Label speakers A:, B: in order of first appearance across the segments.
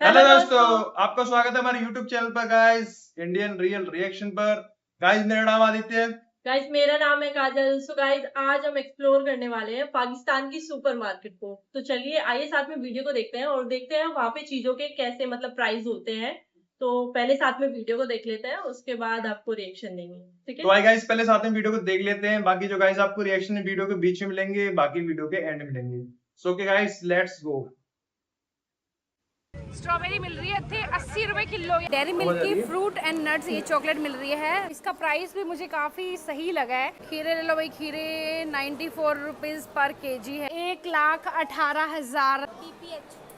A: Hello दोस्तों, आपका स्वागत है हमारे YouTube चैनल पर गाइस, इंडियन रियल रिएक्शन पर। गाइस मेरा नाम आदित्य है।
B: गाइस मेरा नाम है काजल। सो गाइस आज हम एक्सप्लोर करने वाले हैं पाकिस्तान की सुपरमार्केट को। तो चलिए आइए साथ में वीडियो को देखते हैं और देखते हैं वहां पे चीजों के कैसे मतलब प्राइस होते हैं। तो पहले साथ में वीडियो को देख लेते हैं, उसके बाद आपको रिएक्शन देंगे, ठीक
A: तो
B: है।
A: आइए गाइस पहले साथ में वीडियो को देख लेते हैं, बाकी जो गाइस आपको रिएक्शन वीडियो के बीच में मिलेंगे, बाकी वीडियो के एंड में मिलेंगे। So okay guys, let's go.
C: Strawberry मिल रही है थे 80 रुपए किलो। डेयरी मिल्क की फ्रूट एंड नट्स ये चॉकलेट मिल रही है। इसका प्राइस भी मुझे काफी सही लगा है। खीरे ले लो भाई, खीरे 94 रुपीज पर केजी है। 1,18,000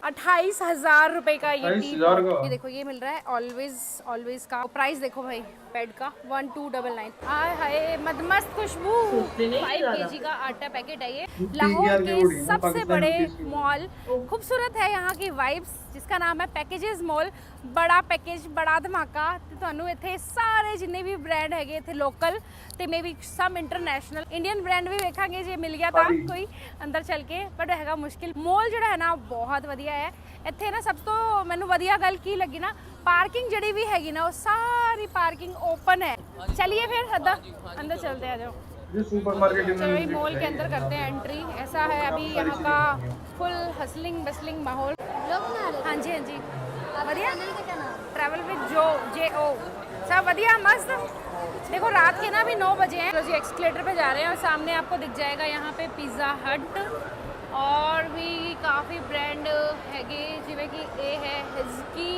C: 28,000 रुपए का ये टी पॉट। ये देखो ये मिल रहा है ऑलवेज का प्राइस देखो भाई, पेड का 1299। आय हाय मदमस्त खुशबू। 5 केजी का आटा पैकेट है ये। लाहौर के सबसे बड़े मॉल, खूबसूरत है यहाँ की वाइब्स, जिसका नाम है पैकेजेस मॉल। बड़ा पैकेज बड़ा धमाका। ਤੁਹਾਨੂੰ ਇੱਥੇ ਸਾਰੇ ਜਿੰਨੇ ਵੀ ਬ੍ਰਾਂਡ ਹੈਗੇ ਇੱਥੇ ਲੋਕਲ ਤੇ ਮੇ ਵੀ ਸਮ ਇੰਟਰਨੈਸ਼ਨਲ ਇੰਡੀਅਨ ਬ੍ਰਾਂਡ ਵੀ ਵੇਖਾਂਗੇ ਜੇ ਮਿਲ ਗਿਆ ਤਾਂ ਕੋਈ ਅੰਦਰ ਚੱਲ ਕੇ, ਬਟ ਹੈਗਾ ਮੁਸ਼ਕਿਲ। ਮॉल ਜਿਹੜਾ ਹੈ ਨਾ ਬਹੁਤ ਵਧੀਆ ਹੈ। ਇੱਥੇ ਨਾ ਸਭ ਤੋਂ ਮੈਨੂੰ ਵਧੀਆ ਗੱਲ ਕੀ ਲੱਗੀ ਨਾ, पार्किंग जड़ी भी हैगी ना वो सारी पार्किंग ओपन है। चलिए फिर अंदर चलते हैं, आ जाओ।
A: सुपरमार्केट
C: चलो मॉल के अंदर करते हैं एंट्री। ऐसा है अभी यहाँ का फुल हसलिंग बसलिंग माहौल। हाँ जी हाँ जी, बढ़िया। ट्रैवल विद JO सब बढ़िया मस्त। देखो रात के ना भी 9 बजे हैं। जी एक्सकलेटर पे जा रहे हैं और सामने आपको दिख जाएगा यहाँ पे पिज़्ज़ा हट और भी काफ़ी ब्रांड हैगे, जिमें कि ए है हिज़की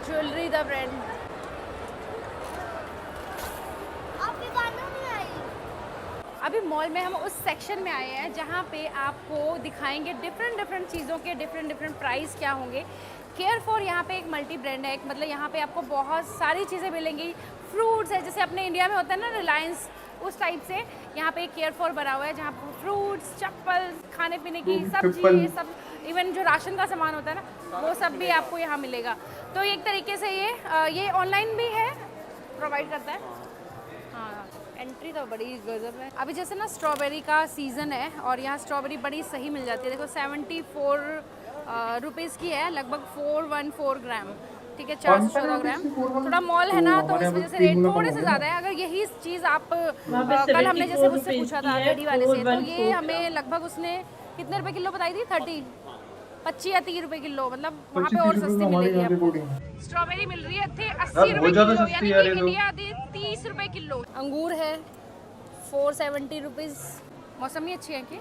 C: ज्वेलरी दा ब्रांड। अभी मॉल में हम उस सेक्शन में आए हैं जहाँ पे आपको दिखाएंगे डिफरेंट चीज़ों के डिफरेंट प्राइस क्या होंगे। केयर फॉर यहाँ पे एक मल्टी ब्रांड है, मतलब यहाँ पे आपको बहुत सारी चीज़ें मिलेंगी। फ्रूट्स है जैसे अपने इंडिया में होता है ना रिलायंस, उस टाइप से यहाँ पे केयर फॉर बना हुआ है, जहाँ फ्रूट्स, चप्पल, खाने पीने की सब्जी, ये सब इवन जो राशन का सामान होता है ना वो सब भी आपको यहाँ मिलेगा। तो एक तरीके से ये ऑनलाइन भी है, प्रोवाइड करता है। हाँ एंट्री तो बड़ी गजब है। अभी जैसे ना स्ट्रॉबेरी का सीज़न है और यहाँ स्ट्रॉबेरी बड़ी सही मिल जाती है। देखो 74 रुपीज़ की है, लगभग 414 ग्राम, ठीक है, 414 ग्राम। थोड़ा मॉल है ना तो इस वजह से रेट थोड़े से ज़्यादा है। अगर यही चीज़ आप कल हमने जैसे उससे पूछा था रेडी वाले से, तो ये हमें लगभग उसने कितने रुपए किलो बताई थी, 25 या 30 रुपए किलो, मतलब वहाँ पे और सस्ती मिलेगी आपको। स्ट्रॉबेरी मिल रही है थे 80 रुपए किलो, यानी कि इंडिया दी 30 रुपए किलो। अंगूर है 470 रुपीज़। मौसमी अच्छी है कि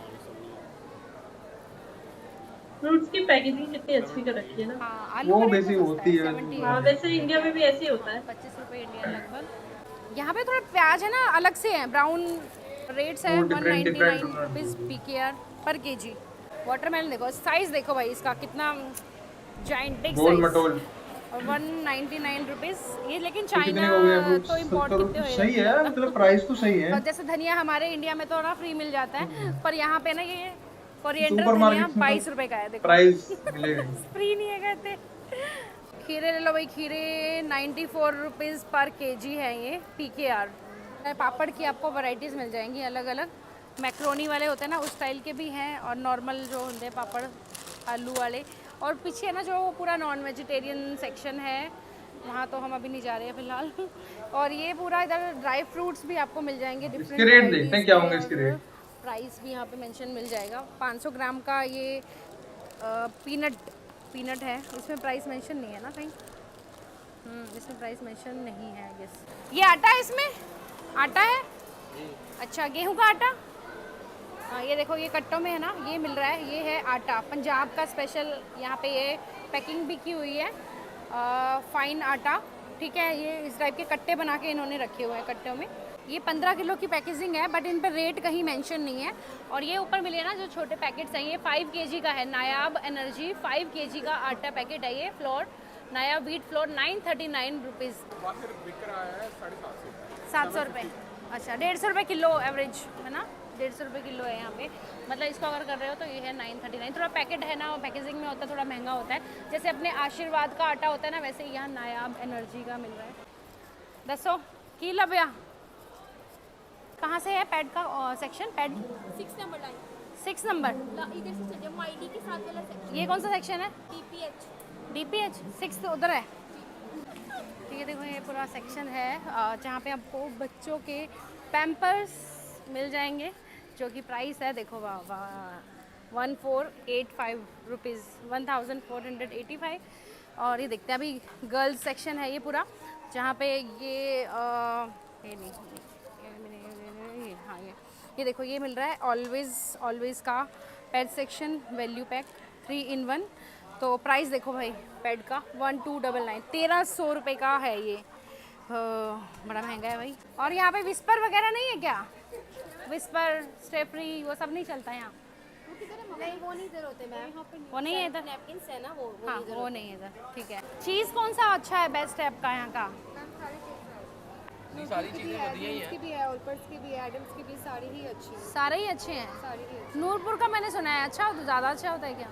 B: फ्रूट्स की पैकेजिंग कितनी अच्छी कर रखी है ना।
C: हाँ, आलू
A: वो वैसी होती है।
B: हाँ वैसे इंडिया में भी ऐसे ही होता है।
C: 25 रुपए इंडियन लगभग। यहाँ पे थोड़ा प्याज है ना अलग से है, ब्राउन रेट्स है 199 रुपीज़ PKR पर केजी। वाटरमेलन देखो साइज देखो भाई इसका कितना जाइंटिक साइज, और 199 रुपीज़ ये। लेकिन चाइना तो इम्पोर्ट कितने हुए,
A: सही है, मतलब प्राइस तो सही है।
C: जैसे धनिया हमारे इंडिया में तो ना फ्री मिल जाता है, पर यहाँ पे ना ये कोरिएंडर धनिया 22 रुपए का है। देखो
A: प्राइस मिलेगा,
C: फ्री नहीं है कहते। खीरे ले लो भाई, खीरे 94 रुपीज़ पर केजी है ये PKR। पापड़ की आपको वैरायटीज़ मिल जाएंगी अलग अलग। मैक्रोनी वाले होते हैं ना उस स्टाइल के भी हैं, और नॉर्मल जो होते हैं पापड़ आलू वाले। और पीछे ना जो पूरा नॉन वेजिटेरियन सेक्शन है वहाँ तो हम अभी नहीं जा रहे हैं फिलहाल। और ये पूरा इधर ड्राई फ्रूट्स भी आपको मिल जाएंगे।
A: इसके रेट देखते हैं क्या होंगे इसके रेट।
C: प्राइस भी यहाँ पे मेंशन मिल जाएगा। 500 ग्राम का ये पीनट है, इसमें प्राइस मेंशन नहीं है ना कहीं। इसमें प्राइस मेंशन नहीं है गेस। ये आटा है, इसमें आटा है, अच्छा गेहूं का आटा। हाँ ये देखो ये कट्टों में है ना, ये मिल रहा है, ये है आटा पंजाब का स्पेशल। यहाँ पे ये पैकिंग भी की हुई है, फाइन आटा, ठीक है। ये इस टाइप के कट्टे बना के इन्होंने रखे हुए हैं कट्टों में। ये 15 किलो की पैकेजिंग है, बट इन पर रेट कहीं मेंशन नहीं है। और ये ऊपर मिले ना जो छोटे पैकेट्स हैं, ये 5 केजी का है। नायाब एनर्जी 5 केजी का आटा पैकेट है ये। फ्लोर नायाब व्हीट फ्लोर 939 रुपीज़। 700 रुपये, अच्छा 150 रुपये किलो एवरेज है ना, 150 रुपये किलो है यहाँ पे। मतलब इसको अगर कर रहे हो तो ये है 939। थोड़ा पैकेट है ना पैकेजिंग में होता है, थोड़ा महंगा होता है। जैसे अपने आशीर्वाद का आटा होता है ना, वैसे यहाँ नायाब एनर्जी का मिल रहा है। दसो की लभया कहाँ से है पैड का section? Pad 6 number line 6 number.
D: इधर से चलिए माइडी के साथ वाला सेक्शन
C: ये कौन सा सेक्शन है?
D: DPH।
C: DPH 6 तो उधर है। ठीक है, देखो ये पूरा सेक्शन है जहाँ पे आपको बच्चों के पैम्पर्स मिल जाएंगे, जो कि प्राइस है देखो वाह वाह 1485 रुपीज़ 1485। और ये देखते हैं अभी गर्ल्स सेक्शन है ये पूरा, जहाँ पे ये नहीं हाँ ये देखो ये मिल रहा है ऑलवेज़ का paid section value pack 3 in 1। तो प्राइस देखो भाई पेड का 1299 1300 रुपये का है ये। बड़ा महंगा है भाई। और यहाँ पे विस्पर वगैरह नहीं है क्या? विस्पर स्टेफ्री वो सब नहीं चलता यहाँ?
D: नहीं वो नहीं इधर होते मैम,
C: वो नहीं है इधर?
D: नैपकिन्स है ना वो
C: हाँ वो नहीं है इधर। ठीक है, चीज़ कौन सा अच्छा है बेस्ट है आपका यहाँ का?
E: सारी चीजें बढ़िया ही
D: की
E: हैं।
D: भी है, ओल्पर्स की भी है, एडम्स की भी, सारी ही अच्छी है,
C: सारे ही अच्छे हैं।
D: सारी ही अच्छी।
C: नूरपुर का मैंने सुना है अच्छा होता, ज़्यादा अच्छा होता है क्या?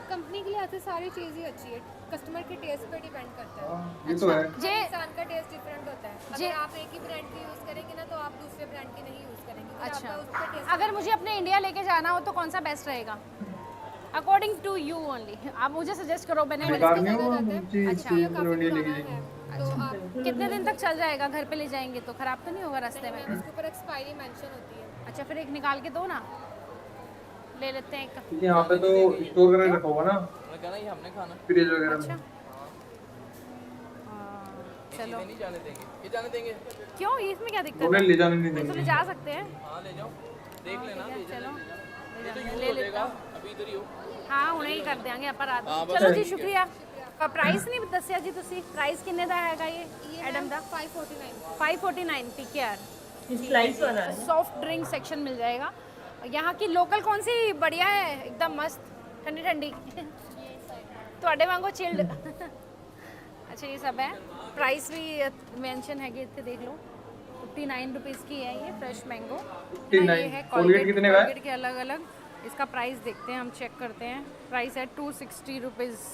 D: कंपनी के लिए आते सारी चीज़ ही अच्छी है, कस्टमर के टेस्ट पे डिपेंड करता है।
A: ये तो है।
C: जे
D: इंसान का टेस्ट डिफरेंट होता है।
C: जे-
D: अगर आप एक ही ब्रांड की यूज़ करेंगे ना तो आप दूसरे ब्रांड की नहीं यूज़ करेंगे, क्योंकि
C: अच्छा,
D: आपका उस पे टेस्ट
C: अगर मुझे अपने इंडिया लेके जाना हो तो कौन सा बेस्ट रहेगा अकॉर्डिंग टू यू ओनली? आप मुझे सजेस्ट करो। मैंने
A: बेकार नहीं
D: जगह
A: हो
D: जाते हैं।
A: चीज
C: अच्छा,
A: चीज
D: काफ़ी
A: इंडिया
D: पुराना
A: लेके
D: है,
A: जाएंगे।
D: तो आप
C: कितने दिन तक चल जाएगा? घर पे ले जाएंगे तो खराब तो नहीं होगा रास्ते में?
D: उसके ऊपर एक्सपायरी मेंशन होती है।
C: अच्छा, फिर एक निकाल के दो ना, ले लेते हैं एक।
A: क्योंकि यहाँ पे तो स्टोर करके रखा होगा ना
E: मैं कह रहा ये हमने खाना,
A: फ्रिज वगैरह
C: अच्छा
A: में।
E: ये
C: चलो,
E: चीजें नहीं जाने देंगे, ये जाने देंगे।
C: क्यों इसमें क्या दिक्कत
A: बोले
C: है?
A: ले जाने नहीं
C: तो ले
A: देंगे।
C: जा सकते हैं।
E: हाँ ले जाओ, देख लेना।
C: ठीक है,
E: भेज
C: चलो
E: देना। ये तो
C: ले
E: यूज
C: ले
E: हो
C: लेता
E: जाएगा,
C: हूँ।
E: अभी इधर ही हो।
C: हाँ हुणे ही कर देंगे ਆਪਾਂ रात
E: हाँ,
C: ਨੂੰ।
E: बस
C: चलो जी
E: ठीक है।
C: शुक्रिया। प्राइस नहीं ਦੱਸਿਆ ਜੀ ਤੁਸੀਂ, प्राइस किन्ने ਦਾ ਹੈਗਾ ये एडम ਦਾ?
D: 549।
C: 549 PKR।
B: स्लाइस वाला है।
C: सॉफ्ट ड्रिंक सेक्शन मिल जाएगा। यहाँ की लोकल कौन सी बढ़िया है एकदम मस्त ठंडी ठंडी? ਤੁਹਾਡੇ ਵਾਂਗੂ चिल्ड। अच्छा ये सब है। प्राइस भी मेंशन है कि इतने देख लो 59 रुपीज़ की है ये फ्रेश मैंगो।
A: 59
C: ये है
A: कोलगेट कितने का है?
C: कोलगेट के अलग अलग। इसका प्राइस देखते हैं, हम चेक करते हैं। प्राइस है 260 रुपीज़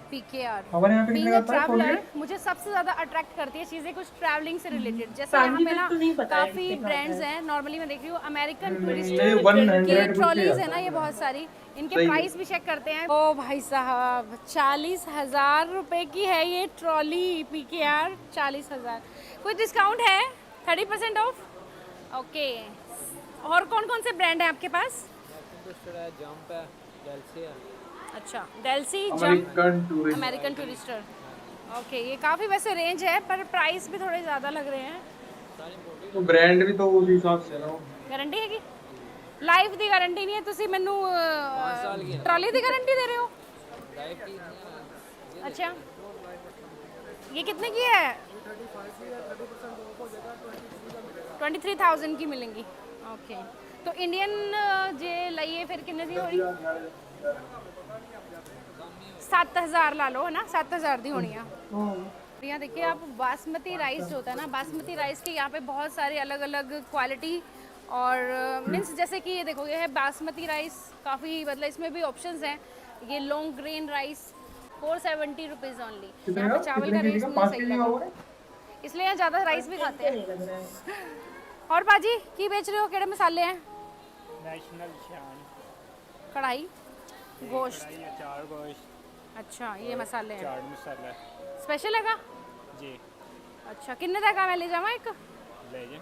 C: PKR।
A: हमारे यहाँ पे
C: Being
A: कितने
C: a
A: का आता है
C: traveler,
A: कोलगेट?
C: मुझे सबसे ज़्यादा अट्रैक्ट करती है चीज़ें कुछ ट्रैवलिंग से रिलेटेड। जैसे
B: फैमिली
C: यहाँ पे
B: में
C: ना
B: तो नहीं पता है
C: काफ़ी
B: कितने का
C: ब्रांड्स
B: आता है।
C: हैं। नॉर्मली मैं देख रही हूँ अमेरिकन
A: ये
C: टूरिस्ट
A: 100
C: की ट्रॉलीज है
A: रुपये
C: ना ये बहुत सारी, इनके
A: सही है।
C: प्राइस भी चेक करते हैं। ओ भाई साहब 40,000 रुपए की है ये ट्रॉली PKR। 40,000। कोई डिस्काउंट है? 30% ऑफ? ओके। और कौन कौन से ब्रांड हैं आपके पास?
E: जंप है, गैलेक्सी है।
C: अच्छा, Delsey jump
A: American tourist.
C: American Tourister. Okay, ये काफ़ी वैसे रेंज है पर प्राइस भी थोड़े ज़्यादा लग रहे हैं।
A: तो ब्रांड भी तो उस हिसाब से ना।
C: गारंटी है कि लाइफ ਦੀ गारंटी नहीं है? ਤੁਸੀਂ ਮੈਨੂੰ ट्रॉली ਦੀ गारंटी दे रहे हो? अच्छा, ये कितने की है? 23,000 की मिलेंगी। ओके, तो इंडियन जे लाइए फिर कितने दी होनी? 7,000 ला लो है ना, 7,000 दी होनी है। यहाँ देखिए आप बासमती राइस जो होता है ना, बासमती राइस के यहाँ पे बहुत सारे अलग अलग क्वालिटी और मीन्स जैसे कि ये देखो ये है बासमती राइस, काफ़ी मतलब इसमें भी ऑप्शंस हैं। ये long grain rice 470 rupees only. यहाँ पे चावल का रेट मुझे सही लगा, इसलिए यहाँ ज़्यादा राइस भी खाते हैं।
B: नहीं लग रहा है।
C: और बाजी की बेच रहे हो? केड़े मसाले हैं?
F: नेशनल शान
C: कढ़ाई गोश्त।
F: कढ़ाई, अचार गोश्त,
C: अच्छा ये मसाले हैं,
F: चाट मसाला
C: स्पेशल हैगा?
F: जी
C: अच्छा किन्ने तक मैं ले जावा एक?
F: ले जाए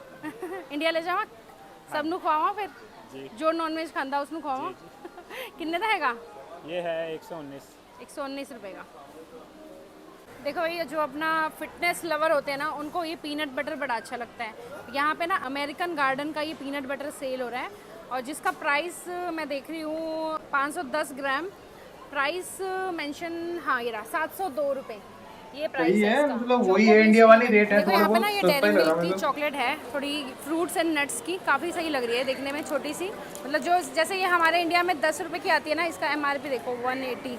C: इंडिया ले जावा सब नु खवावा फिर?
F: जी
C: जो नॉन वेज खांदा उसनु खवावा। किन्ने दा हैगा?
F: ये है 119।
C: 119 रुपए का। देखो ये जो अपना फिटनेस लवर होते हैं ना, उनको ये पीनट बटर बड़ा अच्छा लगता है। यहाँ पे ना अमेरिकन गार्डन का ये पीनट बटर सेल हो रहा है और जिसका प्राइस मैं देख रही हूँ 510 ग्राम। प्राइस मेंशन हाँ ये रहा 702 रुपये ये प्राइस
A: सही है,
C: इसका।
A: मतलब वही है इंडिया वाली रेट है।
C: देखो
A: थोड़ा
C: यहाँ पे
A: बहुत
C: ना ये
A: सस्ता
C: डेयरी
A: ही लगा
C: मिल्क
A: मेरे
C: की
A: को।
C: चॉकलेट है, थोड़ी फ्रूट्स एंड नट्स की, काफ़ी सही लग रही है देखने में, छोटी सी। मतलब जो जैसे ये हमारे इंडिया में 10 रुपये की आती है ना, इसका MRP देखो 180।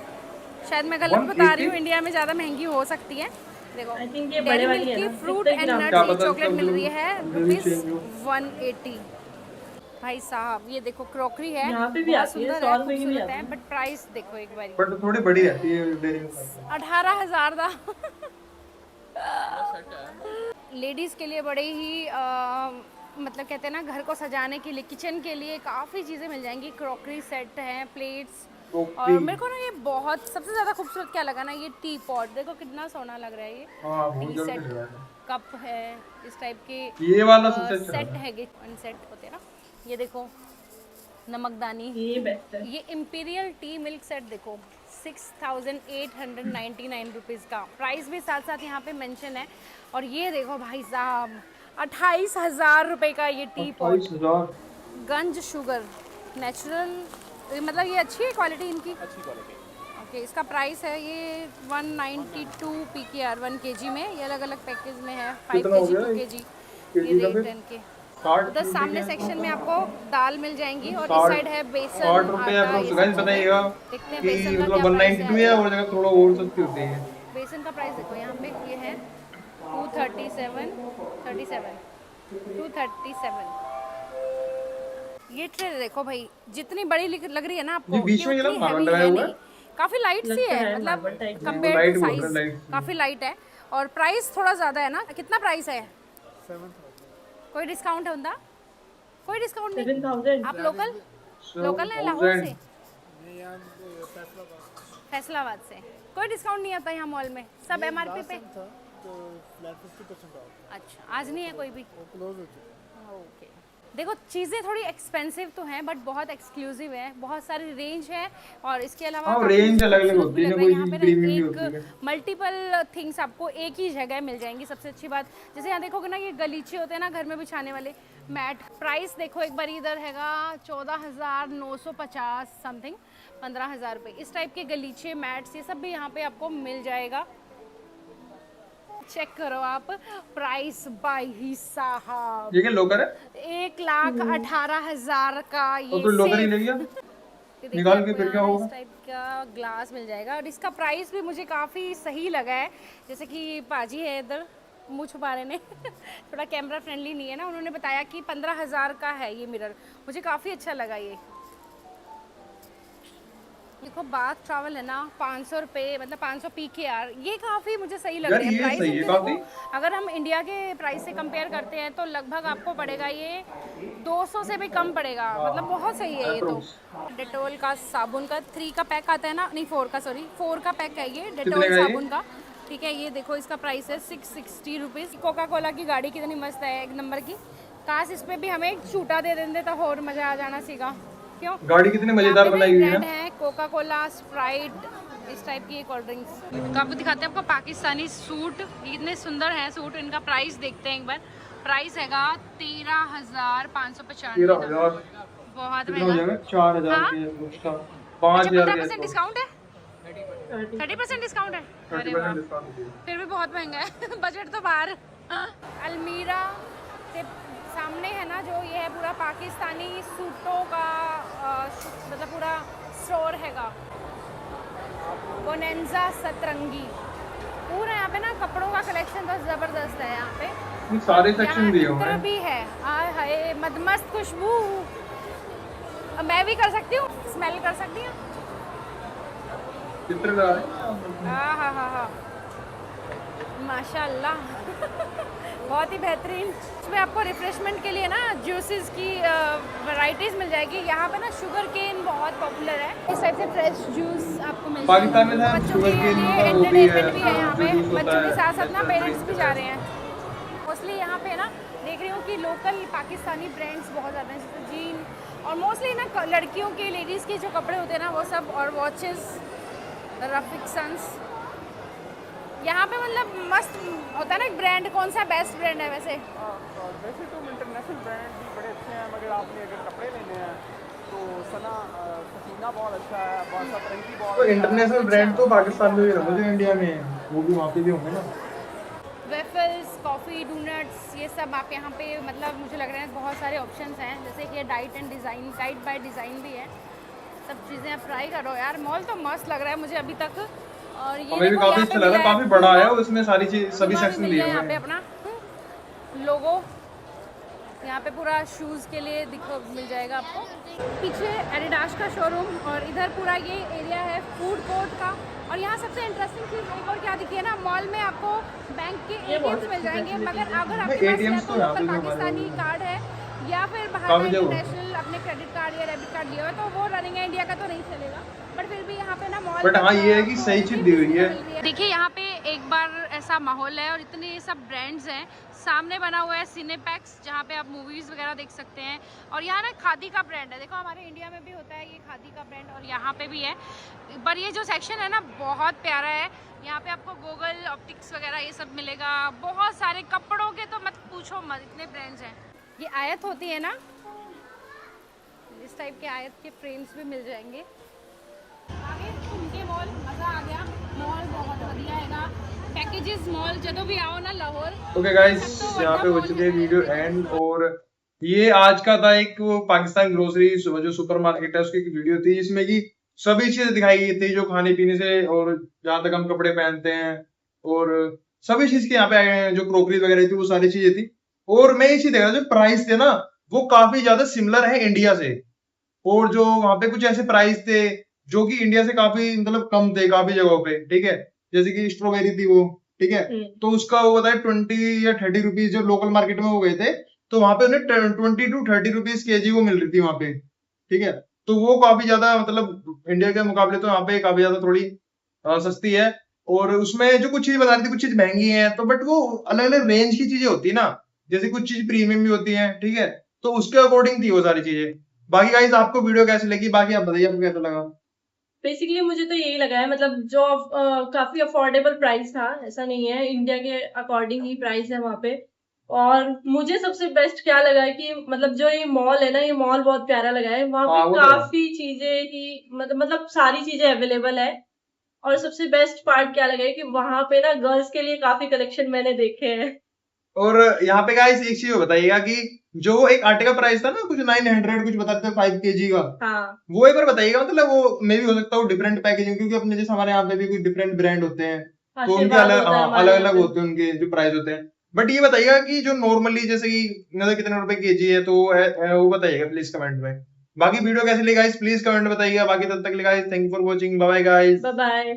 C: शायद मैं गलत बता रही हूँ, इंडिया में ज़्यादा महंगी हो सकती है। देखो
B: I think ये
C: डेयरी
B: बड़े वाली
C: मिल्क
B: है
C: की
B: ना,
C: फ्रूट
B: कितने
C: एंड
B: ग्राम?
C: नट्स
A: क्या
C: की
A: पता
C: चॉकलेट
A: इसका
C: मिल रही है
A: बिल change हो।
C: ₹180। भाई साहब ये देखो क्रॉकरी है,
B: यहाँ पे भी
C: बहुत
B: आती है,
C: सुंदर
B: 100
C: है,
B: रुपए की भी
C: खूबसूरत
B: आती
C: है,
B: है।
C: बट प्राइस देखो एक बार
A: बट थोड़ी बड़ी रहती है डेयरी मिल्क।
C: 18,000 ਦਾ लेडीज़ के लिए बड़े ही मतलब कहते हैं ना घर को सजाने के लिए, किचन के लिए काफ़ी चीज़ें मिल जाएंगी। क्रॉकरी सेट हैं, प्लेट्स, और मेरे को ना ये बहुत सबसे ज़्यादा खूबसूरत क्या लगा ना, ये टी पॉट देखो कितना सोना लग रहा है। ये
A: हाँ, बहुत
C: टी
A: जल्दी
C: सेट,
A: लग रहा है।
C: कप है, इस टाइप के
A: ये वाला सबसे अच्छा
C: सेट
A: लगा।
C: है, वन सेट होते हैं ना। ये देखो नमकदानी,
B: ये बेस्ट है।
C: ये इम्पीरियल टी मिल्क सेट देखो 6,899 रुपीज़ का, प्राइस भी साथ साथ यहाँ पे मेंशन है। और ये देखो भाई साहब 28,000 रुपये का ये टी पॉट।
A: 28,000।
C: गंज शुगर नेचुरल, मतलब ये अच्छी है क्वालिटी इनकी।
E: अच्छी क्वालिटी।
C: ओके, इसका प्राइस है ये 192 PKR 1 kg में। ये अलग अलग पैकेज में है, 5
A: कितना हो
C: kg,
A: गया
C: 2
A: ये?
C: kg,
A: kg
C: ये
A: का
C: रेट
A: फिर?
C: 10 के।
A: 60
C: उधर सामने सेक्शन में आपको दाल मिल जाएंगी, और इस
A: 60
C: साइड है बेसन,
A: 60 रुपये
C: आटा,
A: अप्रोक्स
C: ये
A: गाइस
C: सब
A: बताइएगा
C: चीज़ें। देखते हैं
A: कि
C: बेसन का
A: मतलब
C: क्या प्राइस
A: 192 है,
C: है।
A: और जगह थोड़ा और सस्ती होती है।
C: बेसन का प्राइस देखो यहाँ पे, ये है 237। ये ट्रे देखो भाई, जितनी बड़ी लग रही है ना आपको,
A: ये बीच में ये
C: उतनी
A: ना मार्बल
C: heavy
A: लगाया
C: है
A: हुआ है?
C: नहीं। काफी लाइट सी
B: लगता
C: है,
B: है
C: मतलब
B: marble type में।
C: कंपेयर
A: लाइट
C: टू
A: बोल रहे हैं,
C: साइज
A: लाइट।
C: काफी लाइट है। और प्राइस थोड़ा ज्यादा है ना, कितना प्राइस है?
E: 7,000।
C: कोई डिस्काउंट है उनका? कोई डिस्काउंट नहीं?
B: 7,000।
C: आप लोकल है लाहौर से?
E: ये यहाँ
C: फैसलाबाद से। कोई डिस्काउंट नहीं आता यहाँ मॉल में, सब MRP पे?
E: था तो फ्लैट 50% ऑफ,
C: अच्छा, आज नहीं है कोई भी?
E: वो क्लोज हो चुका।
C: ओके, देखो चीज़ें थोड़ी एक्सपेंसिव तो हैं, बट बहुत एक्सक्लूसिव है, बहुत सारी रेंज है। और इसके अलावा
A: हाँ,
C: काफी
A: रेंज अलग-अलग
C: खूबसूरत
A: होती है,
C: भी लग
A: कोई
C: रहा यहाँ
A: चीज़
C: पे
A: प्रीमियम भी
C: ना
A: होती है।
C: एक मल्टीपल थिंग्स आपको एक ही जगह मिल जाएंगी। सबसे अच्छी बात, जैसे यहाँ देखोगे ना, ये गलीचे होते हैं ना घर में बिछाने वाले मैट, प्राइस देखो एक बार इधर हैगा 14,950 समथिंग, 15,000 रुपये। इस टाइप के गलीचे मैट्स ये सब भी यहाँ पे आपको मिल जाएगा। चेक करो आप प्राइस भाई साहब,
A: ये क्या लोकर है?
C: 1,18,000 का
A: और
C: ये
A: तो लोकर ही
C: सेफ।
A: ले गया?
C: ये देखिए
A: निकाल के
C: आपको
A: फिर क्या
C: यहाँ
A: होगा?
C: इस टाइप का ग्लास मिल जाएगा, और इसका प्राइस भी मुझे काफ़ी सही लगा है। जैसे कि पाजी है इधर, मुँह छुपा रहे ने थोड़ा कैमरा फ्रेंडली नहीं है ना, उन्होंने बताया कि 15,000 का है ये मिरर, मुझे काफ़ी अच्छा लगा ये। देखो बाथ टॉवल है ना 500 रुपये, मतलब 500 PKR, ये काफ़ी मुझे सही लग
A: यार
C: रहा है
A: ये
C: प्राइस।
A: सही है
C: इनके
A: काफी।
C: देखो, अगर हम इंडिया के प्राइस से कंपेयर करते हैं तो लगभग आपको पड़ेगा ये 200 से भी कम पड़ेगा, मतलब बहुत सही है ये तो। डेटोल का साबुन का 3 का पैक आता है ना, नहीं 4 का, सॉरी 4 का पैक है ये डेटोल
A: का ये?
C: साबुन का। ठीक है, ये देखो इसका प्राइस है 660 रुपीज़। कोका कोला की गाड़ी कितनी मस्त है, एक नंबर की। काश इस पर भी हमें एक छूटा दे देते तो और मज़ा आ जाना सीगा, क्यों?
A: गाड़ी कितनी मजेदार बनाई हुई है
C: ब्रांड
A: ना।
C: है कोका कोला, स्प्राइट, इस टाइप की कोल्ड ड्रिंक्स। तो आपको दिखाते हैं आपको पाकिस्तानी सूट, इतने सुंदर हैं सूट। इनका प्राइस देखते हैं एक बार। प्राइस हैगा 13,595।
A: 13,000
C: बहुत
A: कितना हो
C: महंगा।
A: जाएगा? 4,000
C: हाँ?
A: के उसका
C: अच्छा,
A: 5,000
C: 15% डिस्काउंट है? 30% डिस्काउंट है? अरे वाह,
A: 30% डिस्काउंट।
C: फिर भी बहुत महंगा है बजट तो बाहर। अलमीरा के सामने है ना जो ये है पूरा पाकिस्तानी सूटों का मतलब पूरा स्टोर हैगा, बोनेंजा सतरंगी। पूरा यहाँ पे ना कपड़ों का कलेक्शन तो ज़बरदस्त है यहाँ पे।
A: ये सारे
C: यहाँ
A: सेक्शन दिए हुए
C: इत्र
A: हैं।
C: भी है, आय हाय मदमस्त खुशबू। मैं भी कर सकती हूँ, स्मेल कर सकती हूँ।
A: चित्रकार
C: हाँ माशाल्लाह बहुत ही बेहतरीन। इसमें आपको रिफ्रेशमेंट के लिए ना जूसेस की वैरायटीज़ मिल जाएगी। यहाँ पे ना शुगर केन बहुत पॉपुलर है, इस टाइप से फ्रेश जूस आपको मिल जाएगा।
A: पाकिस्तान में था
C: बच्चों
A: शुगर
C: के
A: केन
C: लिए
A: वो भी है,
C: एंटरटेनमेंट भी है यहाँ पे,
A: जूस होता
C: बच्चों के
A: है,
C: साथ साथ ना
A: ऐसा
C: पेरेंट्स भी
A: ड्रिंक्स
C: जा
A: है।
C: रहे हैं। मोस्टली यहाँ पे ना देख रही हूँ कि लोकल पाकिस्तानी ब्रांड्स बहुत ज़्यादा हैं, जैसे जीन, और मोस्टली ना लड़कियों के, लेडीज़ के जो कपड़े होते हैं ना वो सब, और वॉचेस, रफिक सन्स। यहाँ पे मतलब मस्त होता है ना एक ब्रांड, कौन सा बेस्ट ब्रांड है वैसे?
G: वैसे तो इंटरनेशनल ब्रांड भी बड़े अच्छे हैं, मगर आपने अगर कपड़े लेने हैं तो सफीना बहुत अच्छा है, बहुत सतरंगी बहुत
A: तो
G: अच्छा है।
A: इंटरनेशनल ब्रांड तो पाकिस्तान में भी है, मुझे इंडिया में वो भी वहाँ पे भी होंगे ना।
C: वेफल्स, कॉफ़ी, डोनट्स, ये सब आप यहाँ पे मतलब मुझे लग रहा है बहुत सारे ऑप्शंस हैं। जैसे कि diet and design, diet by design भी है। सब चीज़ें आप ट्राई करो यार। मॉल तो मस्त लग रहा है मुझे अभी तक। और ये
A: हमें भी
C: देखो
A: काफी
C: यहाँ
A: अच्छा
C: पे
A: लग रहा है,
C: मिला
A: काफी बड़ा है, उसमें सारी चीज सभी
C: पूमा भी
A: सेक्शन
C: मिल
A: दिए
C: गया
A: हुए
C: यहाँ पे
A: हैं।
C: अपना लोगो। यहाँ पे पूरा शूज़ के लिए मिल जाएगा आपको। पीछे एडिडास का शोरूम और इधर पूरा ये एरिया है फूड कोर्ट का। और यहाँ सबसे इंटरेस्टिंग चीज़ एक और क्या दिखी है ना, मॉल में आपको बैंक के ATMs मिल जाएंगे, मगर अगर आपके पास या तो लोकल पाकिस्तानी कार्ड है या फिर बाहर का इंटरनेशनल अपने क्रेडिट कार्ड या डेबिट कार्ड लिया हो तो वो रनिंग है, इंडिया का तो नहीं चलेगा। बट फिर भी यहाँ पे ना मॉल,
A: बट हाँ ये है कि सही चीज दी हुई है।
C: देखिए यहाँ पे एक बार ऐसा माहौल है और इतने ये सब ब्रांड्स हैं। सामने बना हुआ है सिनेपैक्स जहाँ पे आप मूवीज़ वगैरह देख सकते हैं। और यहाँ ना खादी का ब्रांड है, देखो हमारे इंडिया में भी होता है ये खादी का ब्रांड और यहाँ पे भी है। पर ये जो सेक्शन है ना बहुत प्यारा है। यहाँ पे आपको गूगल ऑप्टिक्स वगैरह ये सब मिलेगा। बहुत सारे कपड़ों के तो मत पूछो मत, इतने ब्रांड्स हैं। ये आयत होती है ना, इस टाइप के आयत के फ्रेम्स भी मिल जाएंगे। आगे उनके मॉल मज़ा आ गया, मॉल बहुत बढ़िया है। पैकेजेस मॉल जब भी आओ ना लाहौर।
A: ओके गाइस, यहाँ पे हो चुके हैं वीडियो एंड। और ये आज का था एक वो पाकिस्तान ग्रोसरी जो सुपर मार्केट है उसकी एक वीडियो थी जिसमें कि सभी चीजें दिखाई गई थी जो खाने पीने से और जहाँ तक हम कपड़े पहनते हैं और सभी चीज के यहाँ पे आए हैं। जो क्रोकरी वगैरह थी वो सारी चीजें थी। और मैं ये चीज देखा जो प्राइस थे ना वो काफी ज्यादा सिमिलर है इंडिया से। और जो वहां पे कुछ ऐसे प्राइस थे जो कि इंडिया से काफी मतलब कम थे काफी जगहों पे, ठीक है। जैसे कि स्ट्रॉबेरी थी वो, ठीक है, तो उसका वो बताया 20 या 30 रुपीज जो लोकल मार्केट में हो गए थे, तो वहां पे उन्हें 20 to 30 रुपीज केजी वो मिल रही थी वहां पे, ठीक है। तो वो काफी ज्यादा मतलब इंडिया के मुकाबले तो यहाँ पे काफी ज्यादा थोड़ी सस्ती है। और उसमें जो कुछ चीज बता रही थी कुछ चीज महंगी है, तो बट वो अलग अलग रेंज की चीजें होती है ना, जैसे कुछ चीज प्रीमियम भी होती है, ठीक है। तो उसके अकॉर्डिंग थी वो सारी चीजें। बाकी गाइस आपको वीडियो कैसी लगी, बाकी आप बताइए आपको कैसा लगा।
B: बेसिकली मुझे तो यही लगा है, मतलब जो काफी अफोर्डेबल प्राइस था, ऐसा नहीं है, इंडिया के अकॉर्डिंग ही प्राइस है वहाँ पे। और मुझे सबसे बेस्ट क्या लगा है कि मतलब जो ये मॉल है ना, ये मॉल बहुत प्यारा लगा है। वहाँ
A: हाँ,
B: पे
A: वो तो है।
B: काफी चीजें ही मतलब सारी चीजें अवेलेबल है। और सबसे बेस्ट पार्ट क्या लगा है कि वहाँ पे ना गर्ल्स के लिए काफी कलेक्शन मैंने देखे हैं।
A: और यहाँ पे गाइस एक चीज बताइएगा कि जो एक आटे का प्राइस था ना कुछ 900 कुछ बताते थे 5 kg का,
B: हाँ
A: वो एक बार बताइएगा। मतलब वो मे भी हो सकता है डिफरेंट पैकेजिंग, क्योंकि अपने जैसे हमारे यहाँ पे भी कुछ डिफरेंट ब्रांड होते हैं तो उनके
B: आशीर्वाद
A: अलग
B: होता है हमारे
A: अलग
B: यहाँ
A: अलग
B: पे।
A: होते हैं उनके जो प्राइस होते हैं। बट ये बताइएगा कि जो नॉर्मली जैसे कि मतलब कितने रुपए केजी है तो वो बताइएगा प्लीज कमेंट में। बाकी वीडियो कैसी लगी गाइस प्लीज कमेंट में बताइएगा। बाकी तब तक के लिए guys thank you for watching, bye bye guys.
B: Bye bye.